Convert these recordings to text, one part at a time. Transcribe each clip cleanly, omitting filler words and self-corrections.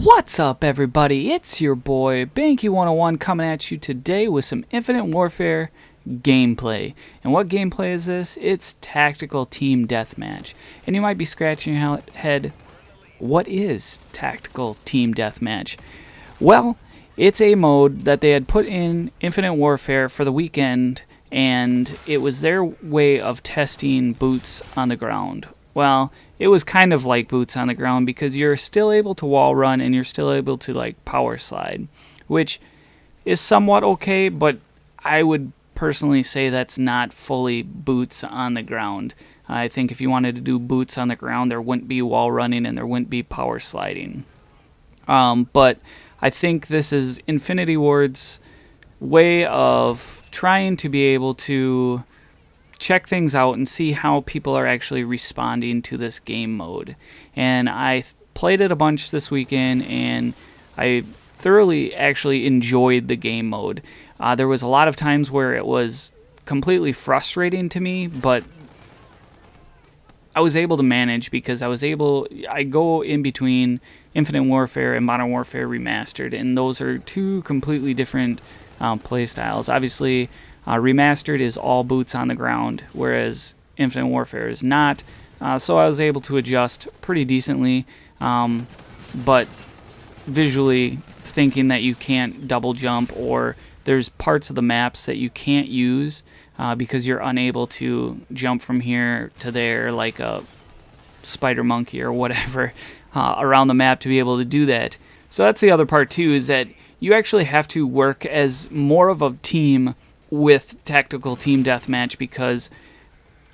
What's up, everybody? It's your boy Banky101 coming at you today with some Infinite Warfare gameplay. And what gameplay is this? It's Tactical Team Deathmatch. And you might be scratching your head, what is Tactical Team Deathmatch? Well, it's a mode that they had put in Infinite Warfare for the weekend, and it was their way of testing boots on the ground. Well, it was kind of like boots on the ground because you're still able to wall run and you're still able to like power slide, which is somewhat okay, but I would personally say that's not fully boots on the ground. I think if you wanted to do boots on the ground, there wouldn't be wall running and there wouldn't be power sliding. But I think this is Infinity Ward's way of trying to be able to check things out and see how people are actually responding to this game mode. And I played it a bunch this weekend, and I thoroughly actually enjoyed the game mode. There was a lot of times where it was completely frustrating to me, but I was able to manage because I go in between Infinite Warfare and Modern Warfare Remastered, and those are two completely different play styles. Obviously, Remastered is all boots on the ground, whereas Infinite Warfare is not. So I was able to adjust pretty decently, but visually thinking that you can't double jump, or there's parts of the maps that you can't use because you're unable to jump from here to there like a spider monkey or whatever around the map to be able to do that. So that's the other part too, is that you actually have to work as more of a team with Tactical Team Deathmatch, because,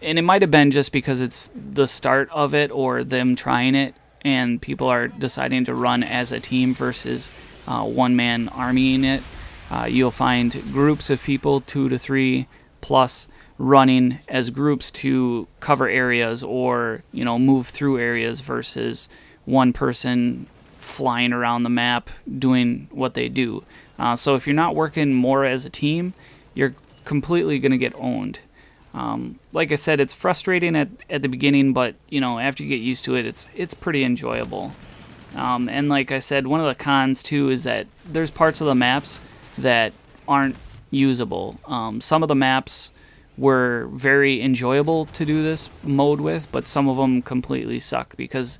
and it might have been just because it's the start of it or them trying it and people are deciding to run as a team versus one-man armying it. You'll find groups of people, 2 to 3 plus, running as groups to cover areas or move through areas versus one person flying around the map doing what they do. So if you're not working more as a team, you're completely going to get owned. Like I said, it's frustrating at the beginning, but after you get used to it, it's pretty enjoyable. And like I said, one of the cons too is that there's parts of the maps that aren't usable. Some of the maps were very enjoyable to do this mode with, but some of them completely suck because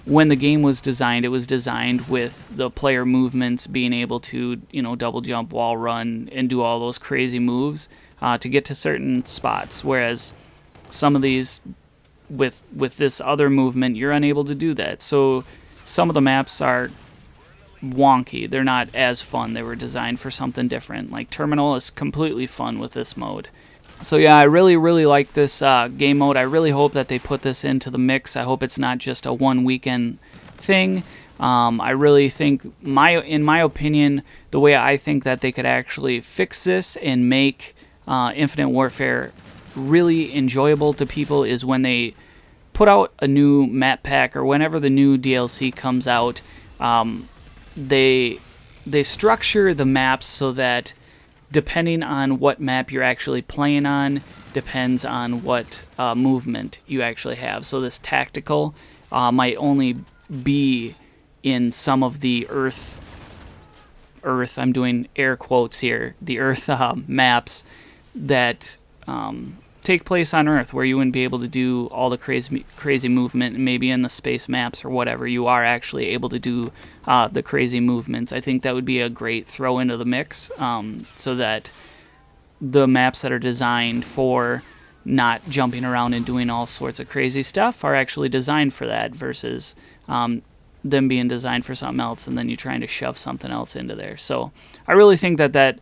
when the game was designed, it was designed with the player movements being able to, double jump, wall run, and do all those crazy moves to get to certain spots. Whereas some of these, with this other movement, you're unable to do that. So some of the maps are wonky. They're not as fun. They were designed for something different. Like Terminal is completely fun with this mode. So yeah, I really, really like this game mode. I really hope that they put this into the mix. I hope it's not just a one weekend thing. I really think, in my opinion, the way I think that they could actually fix this and make Infinite Warfare really enjoyable to people is when they put out a new map pack or whenever the new DLC comes out. They structure the maps so that depending on what map you're actually playing on, depends on what movement you actually have. So this tactical might only be in some of the Earth, I'm doing air quotes here, the Earth maps that take place on Earth, where you wouldn't be able to do all the crazy movement, and maybe in the space maps or whatever, you are actually able to do the crazy movements. I think that would be a great throw into the mix, so that the maps that are designed for not jumping around and doing all sorts of crazy stuff are actually designed for that, versus them being designed for something else and then you're trying to shove something else into there. So I really think that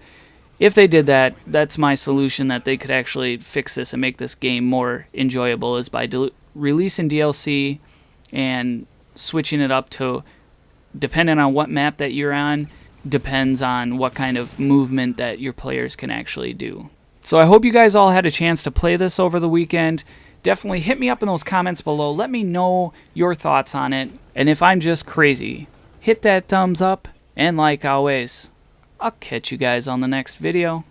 if they did that, that's my solution, that they could actually fix this and make this game more enjoyable, is by releasing DLC and switching it up to, depending on what map that you're on, depends on what kind of movement that your players can actually do. So I hope you guys all had a chance to play this over the weekend. Definitely hit me up in those comments below. Let me know your thoughts on it. And if I'm just crazy, hit that thumbs up. And like always, I'll catch you guys on the next video.